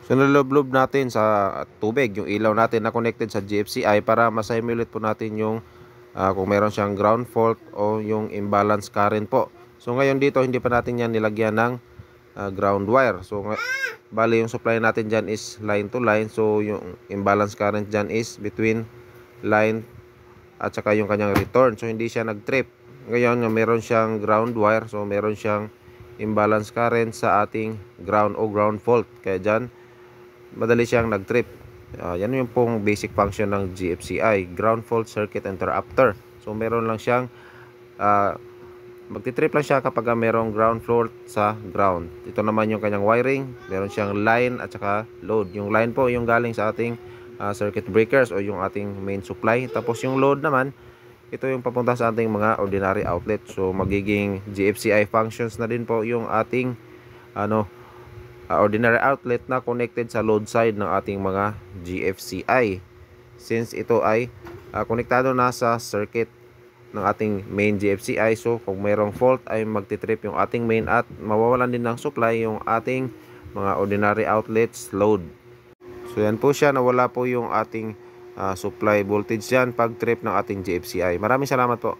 So niloblob natin sa tubig yung ilaw natin na connected sa GFCI para ma-simulate po natin yung kung meron siyang ground fault o yung imbalance current po. So ngayon dito hindi pa natin yan nilagyan ng ground wire. So bali yung supply natin dyan is line to line. So yung imbalance current dyan is between line at saka yung kanyang return. So hindi siya nag-trip. Ngayon meron siyang ground wire. So meron siyang imbalance current sa ating ground o ground fault. Kaya dyan madali siyang nag-trip. Yan yung pong basic function ng GFCI, ground fault circuit interrupter. So meron lang siyang magti-trip lang siya kapag merong ground fault sa ground. Ito naman yung kanyang wiring, meron siyang line at saka load. Yung line po yung galing sa ating circuit breakers o yung ating main supply. Tapos yung load naman, ito yung papunta sa ating mga ordinary outlet. So magiging GFCI functions na din po yung ating ordinary outlet na connected sa load side ng ating mga GFCI, since ito ay konektado na sa circuit ng ating main GFCI. So kung mayroong fault ay magtitrip yung ating main at mawawalan din ng supply yung ating mga ordinary outlets load. So yan po siya, nawala po yung ating supply voltage yan pag trip ng ating GFCI. Maraming salamat po.